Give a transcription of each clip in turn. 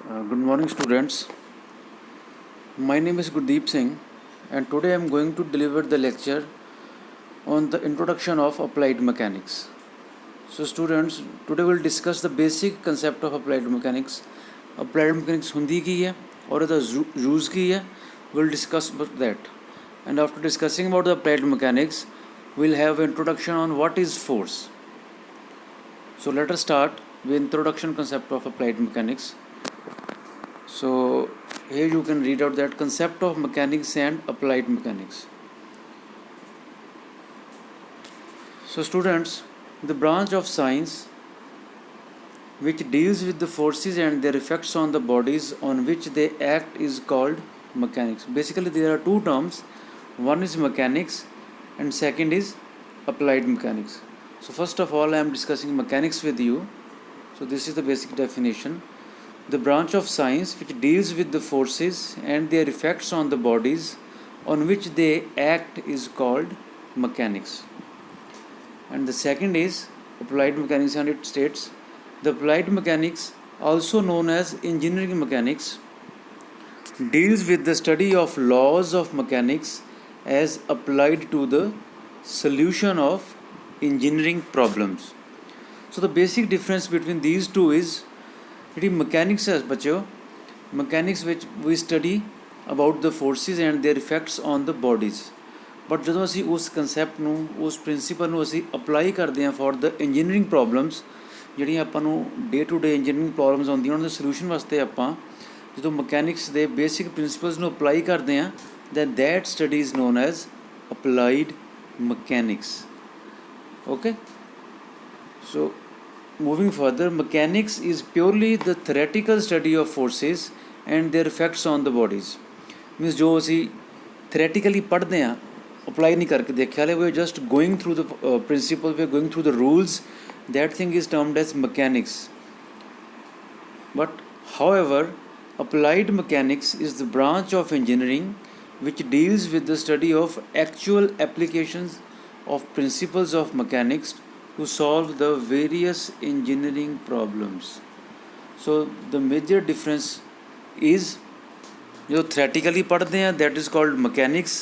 Good morning, students. My name is Gurdeep Singh, and today I am going to deliver the lecture on the introduction of applied mechanics. So, students, today we'll discuss the basic concept of applied mechanics. Applied mechanics hundi ki hai aur eda use ki hai. We'll discuss about that. And after discussing about the applied mechanics, we'll have introduction on what is force. So, let us start with introduction concept of applied mechanics. So here you can read out that concept of mechanics and applied mechanics. So students, the branch of science which deals with the forces and their effects on the bodies on which they act is called mechanics. Basically there are two terms, one is mechanics and second is applied mechanics. So first of all I am discussing mechanics with you. So this is the basic definition. The branch of science which deals with the forces and their effects on the bodies on which they act is called mechanics. And the second is applied mechanics, and it states the applied mechanics, also known as engineering mechanics, deals with the study of laws of mechanics as applied to the solution of engineering problems. So the basic difference between these two is ਜਿਹੜੀ mechanics ਹੈ ਬੱਚਿਓ, mechanics ਵਿੱਚ we study about the forces and their effects on the bodies, but ਜਦੋਂ ਅਸੀਂ ਉਸ concept ਨੂੰ, ਉਸ principal ਨੂੰ ਅਸੀਂ ਅਪਲਾਈ ਕਰਦੇ ਹਾਂ ਫॉर ਦ ਇੰਜੀਨੀਅਰਿੰਗ ਪ੍ਰੋਬਲਮਸ, ਜਿਹੜੀਆਂ ਆਪਾਂ ਨੂੰ day to day engineering problems ਆਉਂਦੀਆਂ ਉਹਨਾਂ ਦੇ ਸੋਲਿਊਸ਼ਨ ਵਾਸਤੇ ਆਪਾਂ ਜਦੋਂ ਮਕੈਨਿਕਸ ਦੇ ਬੇਸਿਕ ਪ੍ਰਿੰਸੀਪਲਸ ਨੂੰ ਅਪਲਾਈ ਕਰਦੇ ਹਾਂ, then that study is known as applied mechanics. Okay, so moving further, mechanics is purely the theoretical study of forces and their effects on the bodies. Means जो ਅਸੀਂ theoretically पढ़ते हैं, apply नहीं करके देखा है, we are just going through the principles, we are going through the rules. That thing is termed as mechanics. But however, applied mechanics is the branch of engineering which deals with the study of actual applications of principles of mechanics to solve the various engineering problems. So the major difference is जो theoretically पढ़ते हैं that is called mechanics,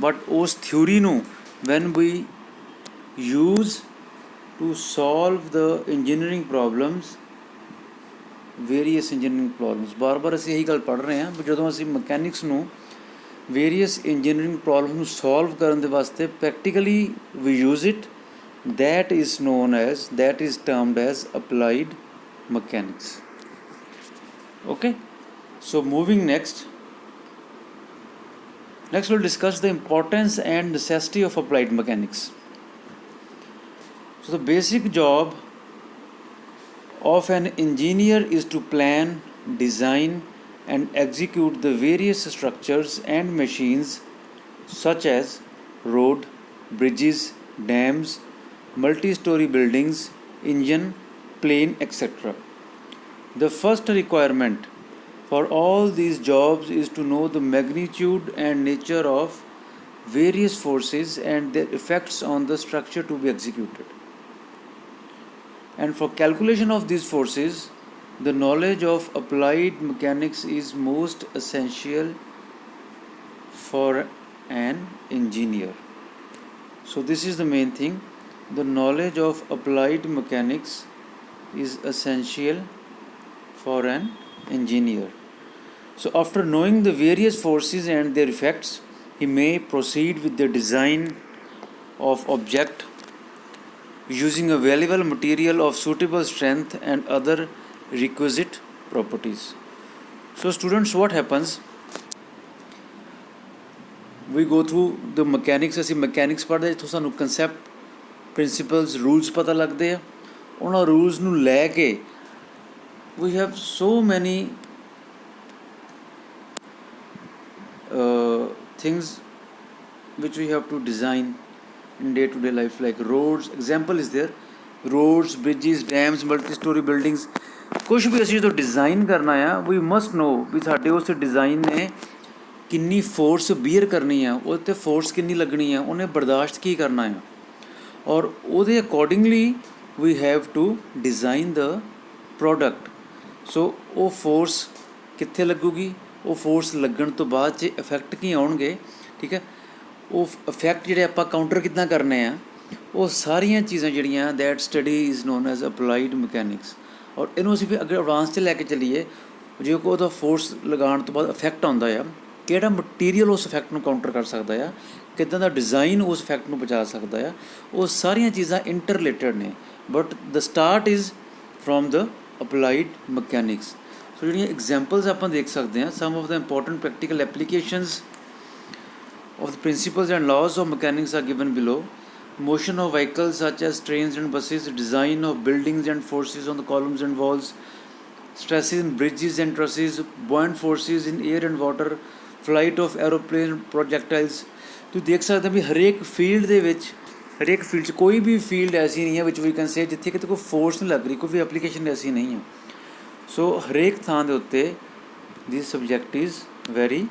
but उस theory ਨੂੰ when we use to solve the engineering problems, various engineering problems, ਬਾਰ ਬਾਰ ਅਸੀਂ ਇਹੀ ਗੱਲ ਪੜ੍ਹ ਰਹੇ ਹਾਂ ਵੀ ਜਦੋਂ ਅਸੀਂ ਮਕੈਨਿਕਸ ਨੂੰ various engineering problems ਨੂੰ solve ਕਰਨ ਦੇ ਵਾਸਤੇ practically we use it, that is termed as applied mechanics. Okay, so moving next we'll discuss the importance and necessity of applied mechanics. So the basic job of an engineer is to plan, design and execute the various structures and machines such as road, bridges, dams, multi-story buildings, engine, plane, etc. The first requirement for all these jobs is to know the magnitude and nature of various forces and their effects on the structure to be executed. And for calculation of these forces, the knowledge of applied mechanics is most essential for an engineer. So this is the main thing. The knowledge of applied mechanics is essential for an engineer. So after knowing the various forces and their effects, he may proceed with the design of object using available material of suitable strength and other requisite properties. So students, what happens? We go through the mechanics. ਅਸੀਂ mechanics ਪੜ੍ਹਦੇ ਜਿੱਥੋਂ ਸਾਨੂੰ concept, principals, rules ਪਤਾ ਲੱਗਦੇ ਆ. ਉਹਨਾਂ rules ਨੂੰ ਲੈ ਕੇ we have so many things which we have to design in day to day life, like roads. Example is there, roads, bridges, dams, multi-story buildings. ਕੁਛ ਵੀ ਅਸੀਂ ਜਦੋਂ ਡਿਜ਼ਾਈਨ ਕਰਨਾ ਆ, we must know ਵੀ ਸਾਡੇ ਉਸ ਡਿਜ਼ਾਈਨ ਨੇ ਕਿੰਨੀ ਫੋਰਸ ਬੀਅਰ ਕਰਨੀ ਆ, ਉਹਦੇ 'ਤੇ ਫੋਰਸ ਕਿੰਨੀ ਲੱਗਣੀ ਆ, ਉਹਨੇ ਬਰਦਾਸ਼ਤ ਕੀ ਕਰਨਾ ਆ, ਔਰ ਉਹਦੇ accordingly we have to design the product. So ਉਹ ਫੋਰਸ ਕਿੱਥੇ ਲੱਗੂਗੀ, ਉਹ ਫੋਰਸ ਲੱਗਣ ਤੋਂ ਬਾਅਦ 'ਚ ਇਫੈਕਟ ਕੀ ਆਉਣਗੇ, ਠੀਕ ਹੈ। ਉਹ ਇਫੈਕਟ ਜਿਹੜੇ ਆਪਾਂ ਕਾਊਂਟਰ ਕਿੱਦਾਂ ਕਰਨੇ ਆ, ਉਹ ਸਾਰੀਆਂ ਚੀਜ਼ਾਂ ਜਿਹੜੀਆਂ that study is known as applied mechanics. ਔਰ ਇਹਨੂੰ ਅਸੀਂ ਵੀ ਅਗਰ ਐਡਵਾਂਸ 'ਚ ਲੈ ਕੇ ਚੱਲੀਏ, ਜੇ ਕੋਈ ਉਹਦਾ ਫੋਰਸ ਲਗਾਉਣ ਤੋਂ ਬਾਅਦ ਇਫੈਕਟ ਆਉਂਦਾ ਆ, ਕਿਹੜਾ ਮਟੀਰੀਅਲ ਉਸ ਇਫੈਕਟ ਨੂੰ ਕਾਊਂਟਰ ਕਰ ਸਕਦਾ ਆ, ਕਿੱਦਾਂ ਦਾ ਡਿਜ਼ਾਈਨ ਉਸ ਇਫੈਕਟ ਨੂੰ ਬਚਾ ਸਕਦਾ ਆ, ਉਹ ਸਾਰੀਆਂ ਚੀਜ਼ਾਂ ਇੰਟਰ ਰਿਲੇਟਡ ਨੇ। But the start is from the applied mechanics. So ਜਿਹੜੀਆਂ ਐਗਜ਼ਾਮਪਲਸ ਆਪਾਂ ਦੇਖ ਸਕਦੇ ਹਾਂ, some of the important practical applications of the principles and laws of mechanics are given below. Motion of vehicles such as trains and buses, design of buildings and forces on the columns and walls, stresses in bridges and trusses, buoyant forces in air and water, flight of aeroplane projectiles. ਤੁਸੀਂ ਦੇਖ ਸਕਦੇ ਵੀ ਹਰੇਕ field ਦੇ ਵਿੱਚ, ਹਰੇਕ field 'ਚ ਕੋਈ ਵੀ field ਐਸੀ ਨਹੀਂ ਹੈ ਵਿਚ ਵੀ ਕੈਨ ਸੇ ਜਿੱਥੇ ਕਿਤੇ ਕੋਈ ਫੋਰਸ ਨਹੀਂ ਲੱਗ ਰਹੀ, ਕੋਈ ਵੀ ਐਪਲੀਕੇਸ਼ਨ ਐਸੀ ਨਹੀਂ ਹੈ। ਸੋ ਹਰੇਕ ਥਾਂ ਦੇ ਉੱਤੇ this subject is very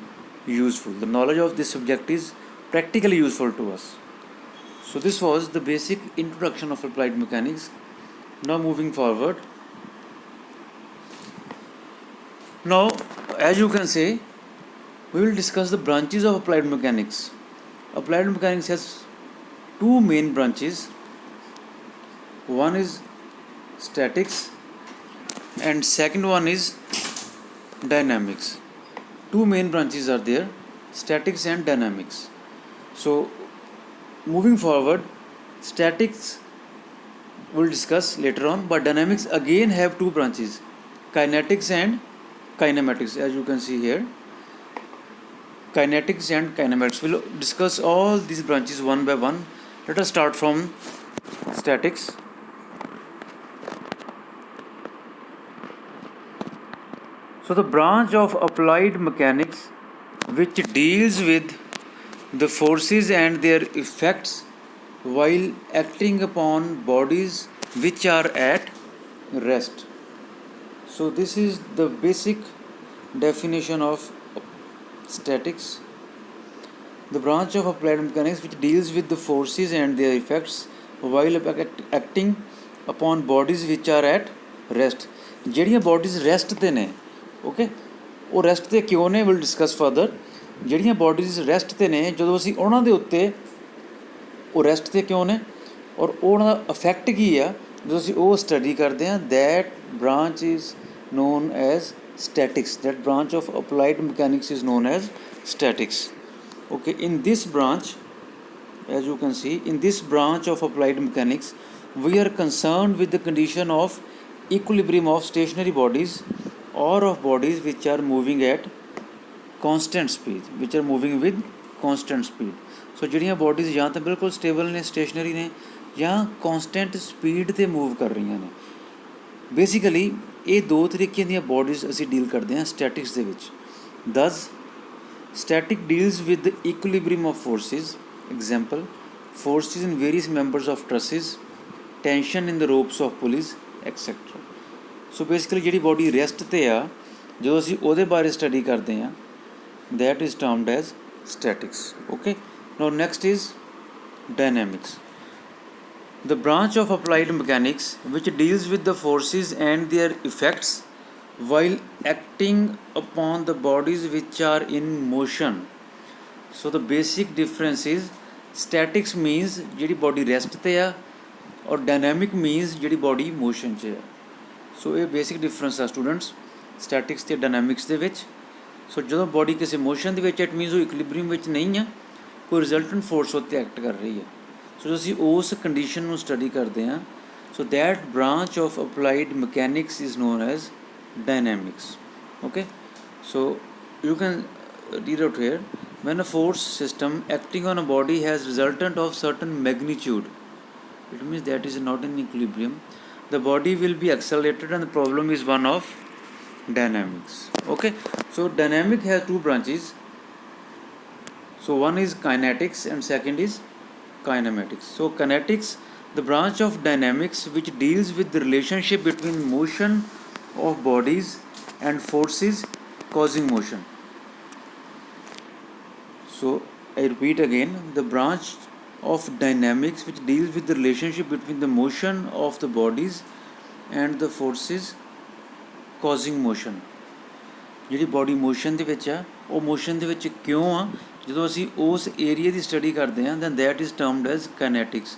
useful. The knowledge of this subject is practically useful to us. So this was the basic introduction of applied mechanics. Now moving forward. Now, as you can say, we will discuss the branches of applied mechanics. Applied mechanics has two main branches. One is statics and second one is dynamics. Two main branches are there, statics and dynamics. So moving forward, statics we'll discuss later on, but dynamics again have two branches, kinetics and kinematics. As you can see here, kinetics and kinematics. We'll discuss all these branches one by one. Let us start from statics. So the branch of applied mechanics which deals with the forces and their effects while acting upon bodies which are at rest. So this is the basic definition of statics. The branch of applied mechanics which deals with the forces and their effects while acting upon bodies which are at rest. ਜਿਹੜੀਆਂ bodies rest ਤੇ ਨੇ, okay, ਉਹ rest 'ਤੇ ਕਿਉਂ ਨੇ, will discuss further. ਜਿਹੜੀਆਂ bodies rest 'ਤੇ ਨੇ, ਜਦੋਂ ਅਸੀਂ ਉਹਨਾਂ ਦੇ ਉੱਤੇ, ਉਹ ਰੈਸਟ 'ਤੇ ਕਿਉਂ ਨੇ ਔਰ ਉਹਨਾਂ ਦਾ ਇਫੈਕਟ ਕੀ ਆ, ਜਦੋਂ ਅਸੀਂ ਉਹ ਸਟੱਡੀ ਕਰਦੇ ਹਾਂ, that branch is known as statics. That branch of applied mechanics is known as statics. Okay, in this branch, as you can see, in this branch of applied mechanics, we are concerned with the condition of equilibrium of stationary bodies or of bodies which are moving at constant speed, which are moving with constant speed. So ਜਿਹੜੀਆਂ bodies ਜਾਂ ਤਾਂ ਬਿਲਕੁਲ stable ਨੇ, stationery ਨੇ, ਜਾਂ ਕੌਨਸਟੈਂਟ speed 'ਤੇ move ਕਰ ਰਹੀਆਂ ਨੇ। ਬੇਸਿਕਲੀ ਇਹ ਦੋ ਤਰੀਕੇ ਦੀਆਂ ਬੋਡੀਜ਼ ਅਸੀਂ ਡੀਲ ਕਰਦੇ ਹਾਂ ਸਟੈਟਿਕਸ ਦੇ ਵਿੱਚ। ਦਸ static deals with the equilibrium of forces. Example, forces in various members of trusses, tension in the ropes of pulleys, etc. So basically ਜਿਹੜੀ ਬੋਡੀ ਰੈਸਟ 'ਤੇ ਆ, ਜਦੋਂ ਅਸੀਂ ਉਹਦੇ ਬਾਰੇ ਸਟੱਡੀ ਕਰਦੇ ਹਾਂ, that is termed as statics. Okay, now next is dynamics. The branch of applied mechanics which deals with the forces and their effects while acting upon the bodies which are in motion. So the basic difference is statics means ਜਿਹੜੀ body rest ਤੇ ਆ, ਔਰ dynamic means ਜਿਹੜੀ body motion 'ਚ ਆ। ਸੋ ਇਹ basic difference ਆ students statics ਤੇ dynamics ਦੇ ਵਿੱਚ। ਸੋ ਜਦੋਂ body ਕਿਸੇ motion ਦੇ ਵਿੱਚ, it means ਉਹ equilibrium ਵਿੱਚ ਨਹੀਂ ਆ, ਕੋਈ resultant force ਉੱਤੇ ਐਕਟ ਕਰ ਰਹੀ ਹੈ। ਸੋ ਜਦੋਂ ਅਸੀਂ ਉਸ ਕੰਡੀਸ਼ਨ ਨੂੰ ਸਟੱਡੀ ਕਰਦੇ ਹਾਂ, so that branch of applied mechanics is known as dynamics. Okay, so you can read out here, when a force system acting on a body has resultant of certain magnitude, it means that is not in equilibrium, the body will be accelerated and the problem is one of dynamics. Okay, so dynamic has two branches. So one is kinetics and second is kinematics. So kinetics, the branch of dynamics which deals with the relationship between motion of bodies and forces causing motion. So I repeat again, the branch of dynamics which deals with the relationship between the motion of the bodies and the forces causing motion. ਜਿਹੜੀ body motion ਦੇ ਵਿੱਚ ਆ ਉਹ motion ਦੇ ਵਿੱਚ ਕਿਉਂ ਆ, ਜਦੋਂ ਅਸੀਂ ਉਸ ਏਰੀਆ ਦੀ ਸਟੱਡੀ ਕਰਦੇ ਹਾਂ then that is termed as kinetics,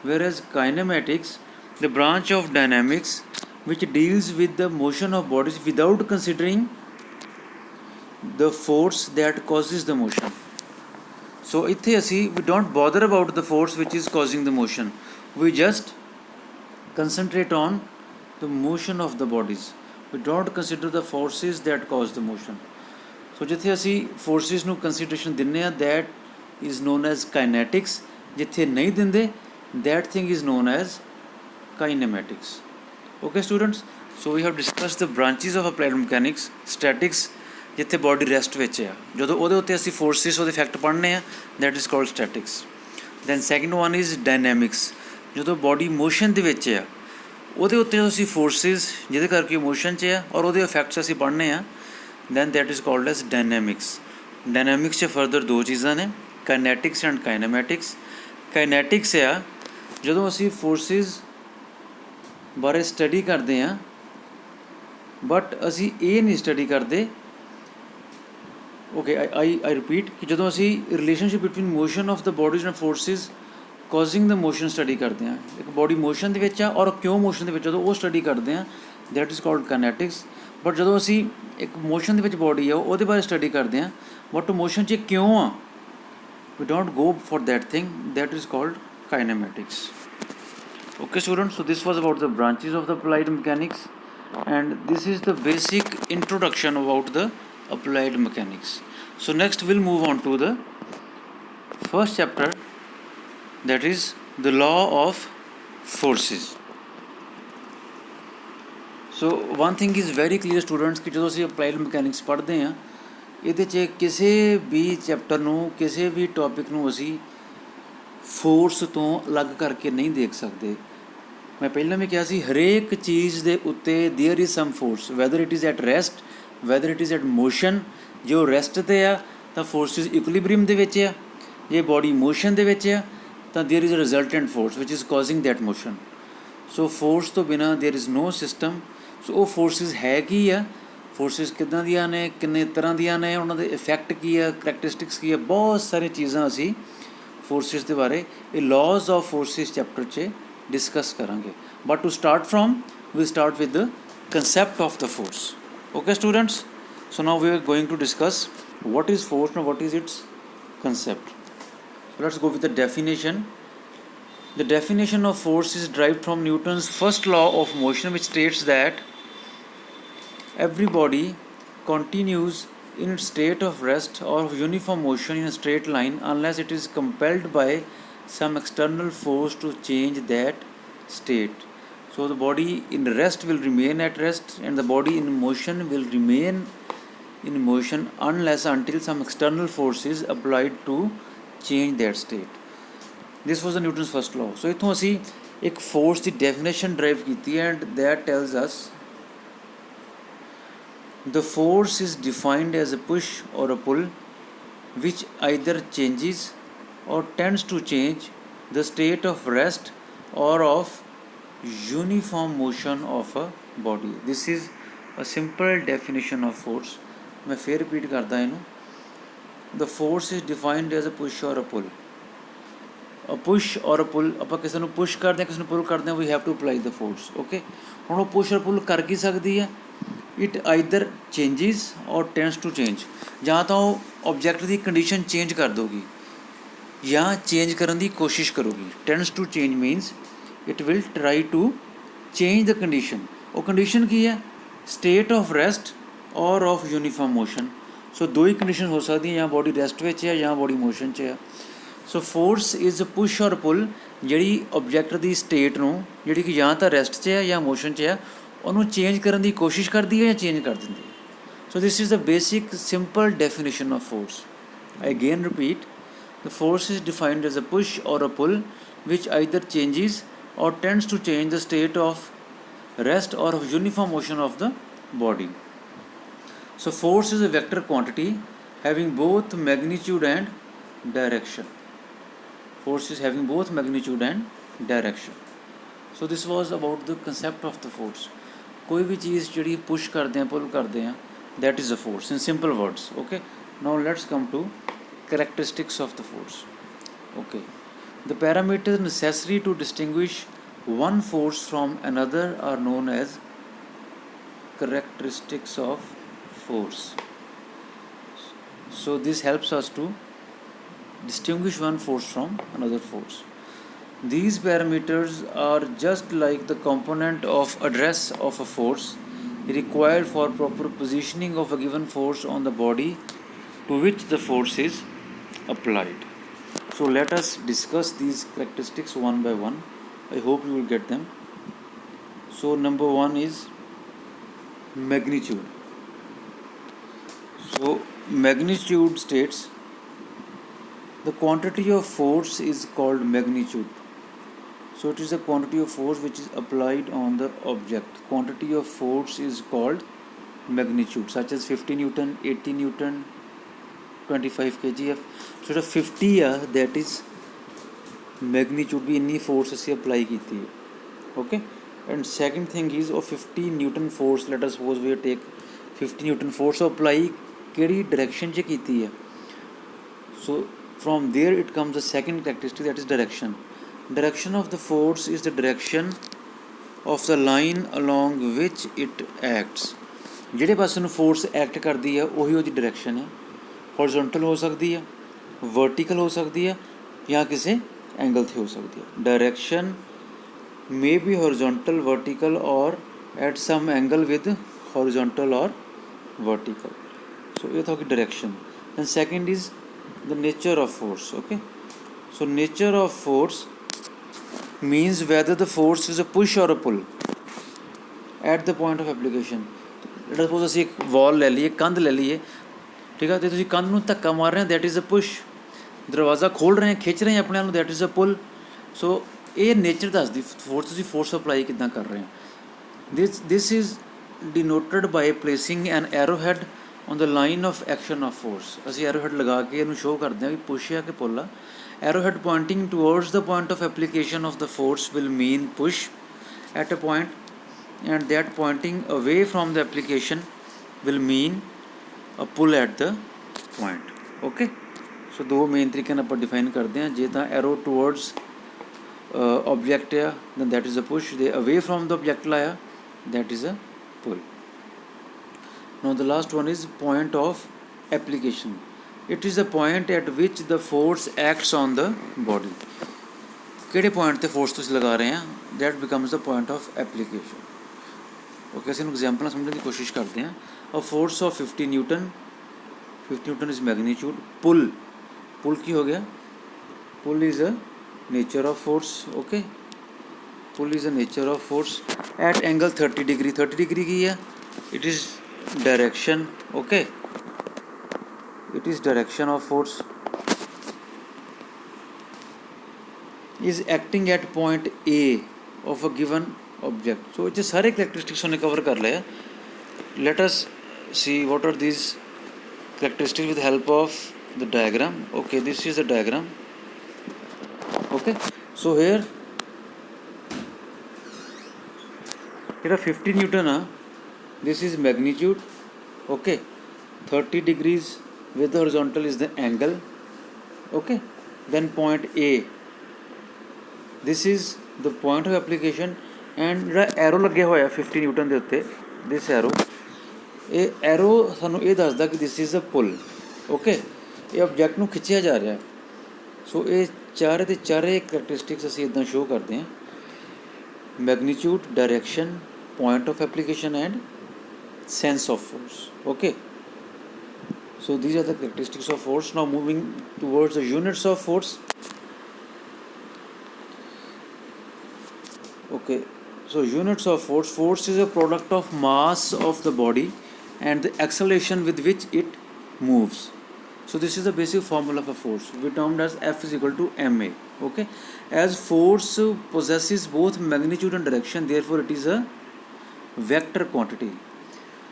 whereas kinematics the branch of dynamics which deals with the motion of bodies without considering the force that causes the motion. So ਇੱਥੇ ਅਸੀਂ we don't bother about the force which is causing the motion, we just concentrate on the motion of the bodies, we don't consider the forces that cause the motion. So ਜਿੱਥੇ ਅਸੀਂ forces ਨੂੰ consideration ਦਿੰਦੇ ਹਾਂ that is known as kinetics, ਜਿੱਥੇ ਨਹੀਂ ਦਿੰਦੇ that thing is known as kinematics. Okay students, so we have discussed the branches of applied mechanics. Statics ਜਿੱਥੇ body rest ਵਿੱਚ ਆ, ਜਦੋਂ ਉਹਦੇ ਉੱਤੇ ਅਸੀਂ ਫੋਰਸਿਸ ਉਹਦੇ ਇਫੈਕਟ ਪੜ੍ਹਨੇ ਆ that is called statics. Then second one is dynamics, ਜਦੋਂ ਬੋਡੀ ਮੋਸ਼ਨ ਦੇ ਵਿੱਚ ਆ ਉਹਦੇ ਉੱਤੇ ਅਸੀਂ ਫੋਰਸਿਸ ਜਿਹਦੇ ਕਰਕੇ ਮੋਸ਼ਨ 'ਚ ਆ ਔਰ ਉਹਦੇ ਇਫੈਕਟਸ ਅਸੀਂ ਪੜ੍ਹਨੇ ਆ then that is called as dynamics. Dynamics 'ਚ ਫਰਦਰ ਦੋ ਚੀਜ਼ਾਂ ਨੇ, ਕਾਈਨੈਟਿਕਸ ਐਂਡ ਕਾਈਨੈਮੈਟਿਕਸ. ਕਾਈਨੈਟਿਕਸ ਆ ਜਦੋਂ ਅਸੀਂ ਫੋਰਸਿਸ ਬਾਰੇ ਸਟੱਡੀ ਕਰਦੇ ਹਾਂ ਬਟ ਅਸੀਂ ਇਹ ਨਹੀਂ ਸਟੱਡੀ ਕਰਦੇ, ਓਕੇ ਆਈ ਰਿਪੀਟ, ਕਿ ਜਦੋਂ ਅਸੀਂ relationship between motion of the bodies and forces causing the motion study ਕਰਦੇ ਹਾਂ, ਇੱਕ ਬੋਡੀ ਮੋਸ਼ਨ ਦੇ ਵਿੱਚ ਆ ਔਰ ਕਿਉਂ ਮੋਸ਼ਨ ਦੇ ਵਿੱਚ, ਜਦੋਂ ਉਹ ਸਟੱਡੀ ਕਰਦੇ ਹਾਂ ਦੈਟ ਇਜ਼ ਕਾਲਡ ਕਾਈਨੈਟਿਕਸ. ਬਟ ਜਦੋਂ ਅਸੀਂ ਇੱਕ ਮੋਸ਼ਨ ਦੇ ਵਿੱਚ ਬੋਡੀ ਆ ਉਹਦੇ ਬਾਰੇ ਸਟੱਡੀ ਕਰਦੇ ਹਾਂ ਬਟ ਮੋਸ਼ਨ 'ਚ ਕਿਉਂ ਆ, we don't go for that thing, that is called kinematics. Okay students, so this was about the branches of the applied mechanics and this is the basic introduction about the applied mechanics. So next we'll move on to the first chapter, that is the law of forces. So one thing is very clear students ਕਿ ਜਦੋਂ ਅਸੀਂ applied mechanics ਪੜ੍ਹਦੇ ਹਾਂ ਇਹਦੇ 'ਚ ਕਿਸੇ ਵੀ chapter ਨੂੰ ਕਿਸੇ ਵੀ ਟੌਪਿਕ ਨੂੰ ਅਸੀਂ ਫੋਰਸ ਤੋਂ ਅਲੱਗ ਕਰਕੇ ਨਹੀਂ ਦੇਖ ਸਕਦੇ. ਮੈਂ ਪਹਿਲਾਂ ਵੀ ਕਿਹਾ ਸੀ ਹਰੇਕ ਚੀਜ਼ ਦੇ ਉੱਤੇ there is sum force, whether it is at rest whether it is at motion. ਜੇ ਉਹ ਰੈਸਟ 'ਤੇ ਆ ਤਾਂ ਫੋਰਸਿਸ ਇਕੁਇਲਿਬਰੀਅਮ ਦੇ ਵਿੱਚ ਆ, ਜੇ ਬੋਡੀ ਮੋਸ਼ਨ ਦੇ ਵਿੱਚ ਆ ਤਾਂ there is a resultant force which is causing that motion. So force ਤੋਂ ਬਿਨਾਂ there is no system. So ਉਹ ਫੋਰਸਿਸ ਹੈ ਕੀ ਆ, ਫੋਰਸਿਸ ਕਿੱਦਾਂ ਦੀਆਂ ਨੇ, ਕਿੰਨੇ ਤਰ੍ਹਾਂ ਦੀਆਂ ਨੇ, ਉਹਨਾਂ ਦੇ ਇਫੈਕਟ ਕੀ ਆ, ਕਰੈਕਟਰਿਸਟਿਕਸ ਕੀ ਆ, ਬਹੁਤ ਸਾਰੀਆਂ ਚੀਜ਼ਾਂ ਅਸੀਂ ਫੋਰਸਿਸ ਦੇ ਬਾਰੇ ਇਹ ਲਾਜ਼ ਆਫ ਫੋਰਸਿਸ ਚੈਪਟਰ 'ਚ डिस्कस करेंगे. But to start from we start with the concept of the force. Okay students, so now we are going to discuss what is force and what is its concept. So let's go with the definition. The definition of force is derived from Newton's first law of motion, which states that every body continues in its state of rest or of uniform motion in a straight line unless it is compelled by some external force to change that state. So the body in rest will remain at rest and the body in motion will remain in motion unless until some external force is applied to change that state. This was the Newton's first law. So ਇੱਥੋਂ ਅਸੀਂ ਇੱਕ force ਦੀ definition derive ਕੀਤੀ and that tells us the force is defined as a push or a pull which either changes or tends to change the state of rest or of uniform motion of a body. This is a simple definition of force. मैं फिर repeat करता हूँ. The force is defined as a push or a pull. A push or a pull, ਆਪਾਂ ਕਿਸੇ ਨੂੰ push ਕਰਦੇ ਹਾਂ, ਕਿਸੇ ਨੂੰ pull ਕਰਦੇ ਹਾਂ, we have to apply the force. Okay, ਹੁਣ ਉਹ push or pull ਕਰ ਕੀ ਸਕਦੀ ਹੈ? It either changes or tends to change. ਜਾਂ ਤਾਂ ਉਹ object ਦੀ condition change ਕਰ ਦੋਗੀ ਜਾਂ ਚੇਂਜ ਕਰਨ ਦੀ ਕੋਸ਼ਿਸ਼ ਕਰੂਗੀ. Tends to change means it will try to change the condition. ਉਹ ਕੰਡੀਸ਼ਨ ਕੀ ਹੈ? State of rest or of uniform motion. So ਦੋ ਹੀ ਕੰਡੀਸ਼ਨ ਹੋ ਸਕਦੀਆਂ, ਜਾਂ ਬੋਡੀ ਰੈਸਟ ਵਿੱਚ ਹੈ ਜਾਂ ਬੋਡੀ ਮੋਸ਼ਨ 'ਚ ਹੈ. ਸੋ ਫੋਰਸ ਇਜ਼ ਪੁਸ਼ ਔਰ ਪੁੱਲ, ਜਿਹੜੀ ਓਬਜੈਕਟ ਦੀ ਸਟੇਟ ਨੂੰ, ਜਿਹੜੀ ਕਿ ਜਾਂ ਤਾਂ ਰੈਸਟ 'ਚ ਹੈ ਜਾਂ ਮੋਸ਼ਨ 'ਚ ਹੈ, ਉਹਨੂੰ ਚੇਂਜ ਕਰਨ ਦੀ ਕੋਸ਼ਿਸ਼ ਕਰਦੀ ਹੈ ਜਾਂ ਚੇਂਜ ਕਰ ਦਿੰਦੀ ਹੈ. So this is the basic simple definition of force. I again repeat. The force is defined as a push or a pull which either changes or tends to change the state of rest or of uniform motion of the body. So force is a vector quantity having both magnitude and direction. Force is having both magnitude and direction. So this was about the concept of the force. कोई भी चीज़ जिहड़ी push करते हैं, pull करते हैं, that is a force in simple words. Okay, now let's come to characteristics of the force. Okay, the parameters necessary to distinguish one force from another are known as characteristics of force. So this helps us to distinguish one force from another force. These parameters are just like the component of address of a force required for proper positioning of a given force on the body to which the force is applied. So let us discuss these characteristics one by one. I hope you will get them. So number one is magnitude. So magnitude states the quantity of force is called magnitude. So it is the quantity of force which is applied on the object. Quantity of force is called magnitude, such as 50 Newton, 80 Newton, 25 kgf. So 50 that is magnitude भी इन्नी force ਅਸੀਂ apply ਕੀਤੀ है. Okay, and second thing is of 50 Newton force, let us suppose we take 50 Newton force apply ਕਿਹੜੀ direction 'ਚ ਕੀਤੀ ਹੈ. So from there it comes the second characteristic, that is direction. Direction of the force is the direction of the line along which it acts. ਜਿਹੜੇ ਪਾਸੇ ਨੂੰ force act ਕਰਦੀ ਹੈ ਉਹੀ ਉਹਦੀ ਡਾਇਰੈਕਸ਼ਨ ਹੈ. ਹੌਰੀਜ਼ੌਂਟਲ ਹੋ ਸਕਦੀ ਹੈ, ਵਰਟੀਕਲ ਹੋ ਸਕਦੀ ਹੈ, ਜਾਂ ਕਿਸੇ ਐਂਗਲ 'ਤੇ ਹੋ ਸਕਦੀ ਹੈ. Direction may be horizontal, vertical, or at some angle with horizontal or vertical. So ये था कि direction. Then second is the nature of force. Okay, so nature of force means whether the force is a push or a pull at the point of application. Let us suppose ਅਸੀਂ ਇੱਕ ਵਾਲ ਲੈ ਲਈਏ, ਕੰਧ ਲੈ ਲਈਏ, ਠੀਕ ਆ, ਅਤੇ ਤੁਸੀਂ ਕੰਧ ਨੂੰ ਧੱਕਾ ਮਾਰ ਰਹੇ ਹੋ, ਦੈਟ ਇਜ਼ ਅ ਪੁਸ਼. ਦਰਵਾਜ਼ਾ ਖੋਲ੍ਹ ਰਹੇ, ਖਿੱਚ ਰਹੇ ਆਪਣੇ ਆਪ ਨੂੰ, ਦੈਟ ਇਜ਼ ਅ ਪੁੱਲ. ਸੋ ਇਹ ਨੇਚਰ ਦੱਸਦੀ ਫੋਰਸ, ਤੁਸੀਂ ਫੋਰਸ ਅਪਲਾਈ ਕਿੱਦਾਂ ਕਰ ਰਹੇ ਹੋ. This is denoted by placing an arrow head on the line of action of force. ਅਸੀਂ ਐਰੋ ਹੈਡ ਲਗਾ ਕੇ ਇਹਨੂੰ ਸ਼ੋਅ ਕਰਦੇ ਹਾਂ ਵੀ ਪੁਸ਼ ਆ ਕਿ ਪੁੱਲ ਆ. Arrow head pointing towards the point of application of the force will mean push at a point, and that pointing away from the application will mean a pull at the point. Okay, so ਦੋ main ਤਰੀਕੇ ਨਾਲ ਆਪਾਂ define ਕਰਦੇ ਹਾਂ. ਜੇ ਤਾਂ arrow towards object ਹੈ then that is a push, they away from the object ਲਾਇਆ that is a pull. Now the last one is point of application. It is the point at which the force acts on the body. ਕਿਹੜੇ point 'ਤੇ force ਤੁਸੀਂ ਲਗਾ ਰਹੇ ਆ, that becomes the point of application. Okay, ਅਸੀਂ ਇਹਨੂੰ example ਨਾਲ ਸਮਝਣ ਦੀ ਕੋਸ਼ਿਸ਼ ਕਰਦੇ ਹਾਂ. A force of 50 newton, 50 newton is magnitude. Pull, pull ਕੀ ਹੋ ਗਿਆ, pull is a nature of force. Okay, pull is the nature of force at angle 30 degree. 30 degree ਕੀ ਹੈ, it is direction. Okay, it is direction of force, is acting at point A of a given object. So ਇਹ ਸਾਰੇ characteristics ਉਹਨੇ cover ਕਰ ਲਿਆ. Let us see what are these characteristics with the help of the diagram. Okay, this is the diagram. Okay, so here here 50 Newton this is magnitude. Okay, 30 degrees with the horizontal is the angle. Okay, then point A, this is the point of application, and ਜਿਹੜਾ arrow ਲੱਗਿਆ ਹੋਇਆ 50 Newton ਦੇ ਉੱਤੇ, this arrow, ਇਹ arrow ਸਾਨੂੰ ਇਹ ਦੱਸਦਾ ਕਿ this is a pull. Okay, ਇਹ ਆਬਜੈਕਟ ਨੂੰ ਖਿੱਚਿਆ ਜਾ ਰਿਹਾ. ਸੋ ਇਹ ਚਾਰੇ ਦੇ ਚਾਰੇ ਕਰੈਕਟਰਿਸਟਿਕਸ ਅਸੀਂ ਇੱਦਾਂ ਸ਼ੋਅ ਕਰਦੇ ਹਾਂ: magnitude, direction, point of application and sense of force. Okay, so these are the characteristics of force. Now moving towards the units of force. Okay, so units of force. Force is a product of mass of the body and the acceleration with which it moves. So this is the basic formula for force. We termed as F is equal to ma. Okay, as force possesses both magnitude and direction, therefore it is a vector quantity.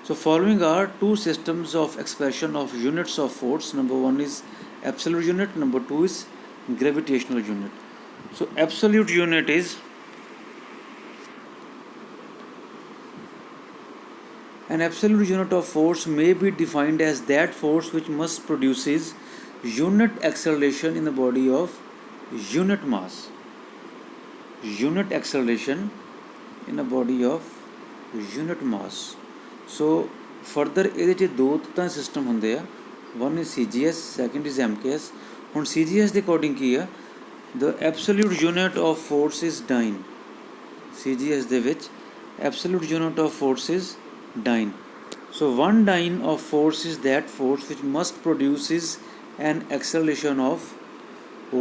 So following are two systems of expression of units of force. Number one is absolute unit, number two is gravitational unit. So absolute unit is An absolute unit of force may be defined as that force which must produces unit acceleration in the body of unit mass. Unit acceleration in a body of unit mass. So further ਇਹਦੇ 'ਚ ਦੋ ਤਾਂ system ਹੁੰਦੇ ਆ, one is CGS, second is MKS. ਹੁਣ CGS ਦੇ according ਕੀ ਆ, the absolute unit of force is dyne. CGS ਦੇ ਵਿੱਚ absolute unit of force is dyne. So one dyne of force is that force which must produces an acceleration of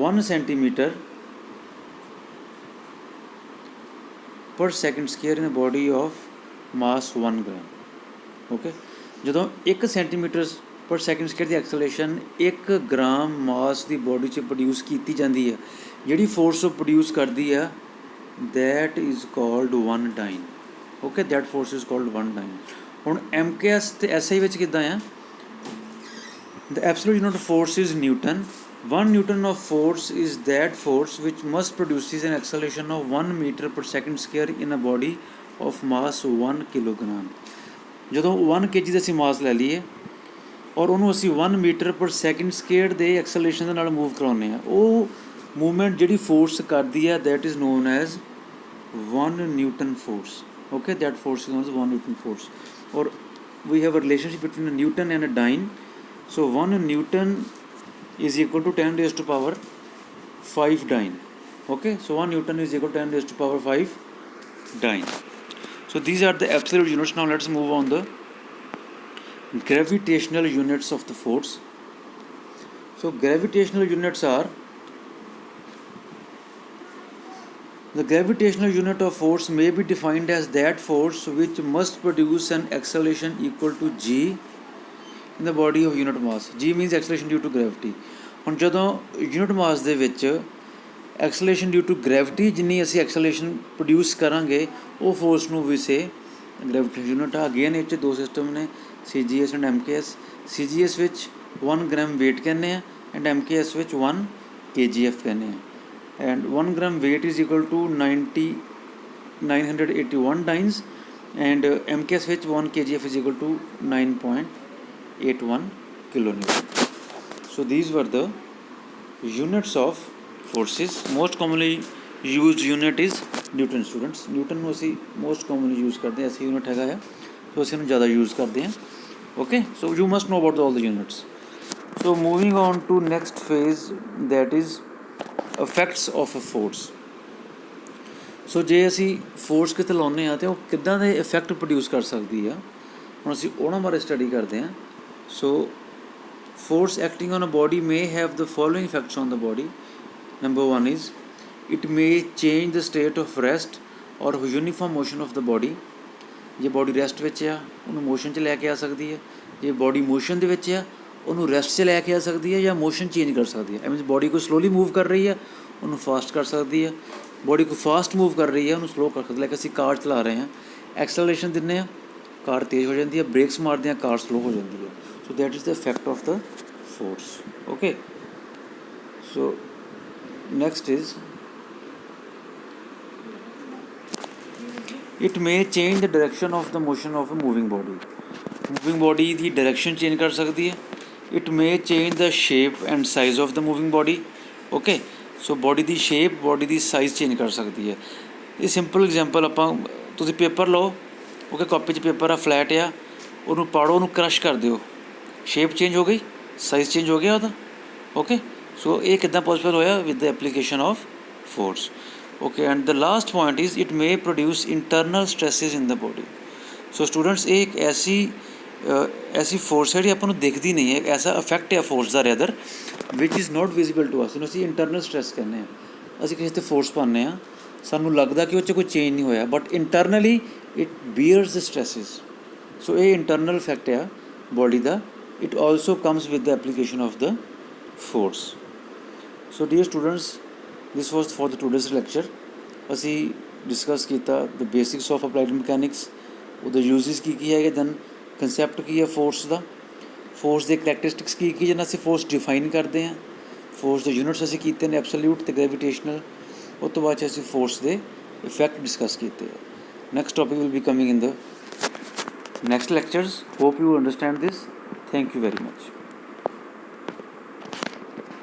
1 centimeter per second square in a body of mass 1 gram. Okay, ਜਦੋਂ 1 centimetre ਪਰ second square ਦੀ acceleration 1 gram ਮਾਸ ਦੀ body 'ਚ produce ਕੀਤੀ ਜਾਂਦੀ ਹੈ, ਜਿਹੜੀ force ਉਹ produce ਕਰਦੀ ਆ, that is called 1 dyne. Okay, that force is called 1 dyne. ਹੁਣ MKS ਤੇ SI ਵਿੱਚ ਕਿੱਦਾਂ ਆ, the absolute unit of force is Newton. 1 Newton of force is that force which must produces an acceleration of 1 meter per second square in a body of mass 1 kilogram. ਜਦੋਂ 1 kg ਦਾ ਅਸੀਂ ਮਾਸ ਲੈ ਲਈਏ ਔਰ ਉਹਨੂੰ ਅਸੀਂ 1 ਮੀਟਰ ਪਰ second square ਦੇ acceleration ਦੇ ਨਾਲ ਮੂਵ ਕਰਾਉਂਦੇ ਹਾਂ, ਉਹ ਮੂਵਮੈਂਟ ਜਿਹੜੀ ਫੋਰਸ ਕਰਦੀ ਹੈ, that is known as 1 Newton force. Okay, that force is known as 1 Newton force. ਔਰ we have a relationship between a Newton and a dyne. So 1 Newton is equal to 10 raised to power 5 dyne. Okay, so 1 Newton is equal to 10 raised to power 5 dyne. So these are the absolute units. Now let's move on the gravitational units of the force. So gravitational units are, the gravitational unit of force may be defined as that force which must produce an acceleration equal to g in the body of unit mass. G means acceleration due to gravity. ਹੁਣ ਜਦੋਂ unit ਮਾਸ ਦੇ ਵਿੱਚ acceleration due to gravity ਜਿੰਨੀ ਅਸੀਂ acceleration produce ਕਰਾਂਗੇ, ਉਹ force ਨੂੰ ਵੀ ਸੇ gravitation unit ਆ. ਅਗੇਨ ਇਹ 'ਚ ਦੋ ਸਿਸਟਮ ਨੇ, CGS ਐਂਡ MKS. CGS ਵਿੱਚ 1 ਗ੍ਰਾਮ weight ਕਹਿੰਦੇ ਆ ਐਂਡ MKS ਵਿੱਚ 1 kgf ਕਹਿੰਦੇ ਆ. And 1 gram weight is equal to 981 dynes, and MKS which 1 kgf is equal to 9.81 kilonewton. So these were the units of forces. Most commonly used unit is Newton. Students, Newton ਨੂੰ ਅਸੀਂ most commonly use ਕਰਦੇ ਹਾਂ, ਐਸੀ unit ਹੈਗਾ ਆ, so ਅਸੀਂ ਇਹਨੂੰ ਜ਼ਿਆਦਾ use ਕਰਦੇ ਹਾਂ. Okay, so you must know about all the units. So moving on to next phase, that is effects of a force. ਸੋ ਜੇ ਅਸੀਂ ਫੋਰਸ ਕਿਤੇ ਲਾਉਂਦੇ ਹਾਂ ਤਾਂ ਉਹ ਕਿੱਦਾਂ ਦੇ ਇਫੈਕਟ ਪ੍ਰੋਡਿਊਸ ਕਰ ਸਕਦੀ ਆ, ਹੁਣ ਅਸੀਂ ਉਹਨਾਂ ਬਾਰੇ ਸਟੱਡੀ ਕਰਦੇ ਹਾਂ. So force acting on a body may have the following effects on the body. Number 1 is it may change the state of rest or uniform motion of the body. ਜੇ ਬੋਡੀ ਰੈਸਟ ਵਿੱਚ ਆ, ਉਹਨੂੰ motion 'ਚ ਲੈ ਕੇ ਆ ਸਕਦੀ ਹੈ. ਜੇ ਬੋਡੀ ਮੋਸ਼ਨ ਦੇ ਵਿੱਚ ਆ, ਉਹਨੂੰ ਰੈਸਟ 'ਚ ਲੈ ਕੇ ਆ ਸਕਦੀ ਹੈ ਜਾਂ ਮੋਸ਼ਨ ਚੇਂਜ ਕਰ ਸਕਦੀ ਹੈ. ਮੀਨਸ ਬੋਡੀ ਕੋਈ ਸਲੋਲੀ ਮੂਵ ਕਰ ਰਹੀ ਹੈ, ਉਹਨੂੰ ਫਾਸਟ ਕਰ ਸਕਦੀ ਹੈ. ਬੋਡੀ ਕੋਈ ਫਾਸਟ ਮੂਵ ਕਰ ਰਹੀ ਹੈ, ਉਹਨੂੰ ਸਲੋ ਕਰ ਸਕਦੀ. ਲਾਈਕ ਅਸੀਂ ਕਾਰ ਚਲਾ ਰਹੇ ਹਾਂ, ਐਕਸਲਰੇਸ਼ਨ ਦਿੰਦੇ ਹਾਂ, ਕਾਰ ਤੇਜ਼ ਹੋ ਜਾਂਦੀ ਹੈ, ਬ੍ਰੇਕਸ ਮਾਰਦੇ ਹਾਂ, ਕਾਰ ਸਲੋ ਹੋ ਜਾਂਦੀ ਹੈ. So that is the effect of the force. Okay, so next is it may change the direction of the motion of a moving body. Moving body ਦੀ ਡਾਇਰੈਕਸ਼ਨ ਚੇਂਜ ਕਰ ਸਕਦੀ ਹੈ. It may change the shape and size of the moving body. Okay, so body the shape, body the size change ਕਰ ਸਕਦੀ ਹੈ. ਇਹ simple example ਆਪਾਂ, ਤੁਸੀਂ ਪੇਪਰ ਲਓ, ਓਕੇ, ਕਾਪੀ 'ਚ ਪੇਪਰ ਆ, ਫਲੈਟ ਆ, ਉਹਨੂੰ ਪਾੜੋ, ਉਹਨੂੰ ਕ੍ਰਸ਼ ਕਰ ਦਿਓ, ਸ਼ੇਪ ਚੇਂਜ ਹੋ ਗਈ, ਸਾਈਜ਼ ਚੇਂਜ ਹੋ ਗਿਆ ਉਹਦਾ. ਓਕੇ, ਸੋ ਇਹ ਕਿੱਦਾਂ ਪੋਸੀਬਲ ਹੋਇਆ? With the application of force. Okay, and the last point is it may produce internal stresses in the body. So students, ਇਹ ਇੱਕ ਐਸੀ ਫੋਰਸ ਹੈ ਜਿਹੜੀ ਆਪਾਂ ਨੂੰ ਦਿਖਦੀ ਨਹੀਂ ਹੈ, ਐਸਾ ਇਫੈਕਟ ਹੈ ਫੋਰਸ ਦਾ rather which is not visible to us. ਇਹਨੂੰ ਅਸੀਂ ਇੰਟਰਨਲ ਸਟ੍ਰੈਸ ਕਹਿੰਦੇ ਹਾਂ. ਅਸੀਂ ਕਿਸੇ 'ਤੇ ਫੋਰਸ ਪਾਉਂਦੇ ਹਾਂ, ਸਾਨੂੰ ਲੱਗਦਾ ਕਿ ਉਹ 'ਚ ਕੋਈ ਚੇਂਜ ਨਹੀਂ ਹੋਇਆ, but internally it bears the stresses. So ਇਹ ਇੰਟਰਨਲ ਇਫੈਕਟ ਆ ਬੋਡੀ ਦਾ. It also comes with the application of the force. So dear students, this was for the today's lecture. ਅਸੀਂ ਡਿਸਕਸ ਕੀਤਾ the basics of applied mechanics, ਉਹਦੇ uses ਕੀ ਹੈਗੇ, then concept ਕੀ ਹੈ force ਦਾ, force ਦੇ ਕਰੈਕਟਰਿਸਟਿਕਸ ਕੀ ਜਿਹਨਾਂ ਅਸੀਂ ਫੋਰਸ ਡਿਫਾਈਨ ਕਰਦੇ ਹਾਂ, ਫੋਰਸ ਦੇ ਯੂਨਿਟਸ ਅਸੀਂ ਕੀਤੇ ਨੇ ਐਬਸੋਲਿਊਟ ਅਤੇ ਗ੍ਰੈਵੀਟੇਸ਼ਨਲ. ਉਸ ਤੋਂ ਬਾਅਦ 'ਚ ਅਸੀਂ ਫੋਰਸ ਦੇ ਇਫੈਕਟ ਡਿਸਕਸ ਕੀਤੇ. Next topic will be coming in the next lectures. Hope you understand this. Thank you very much.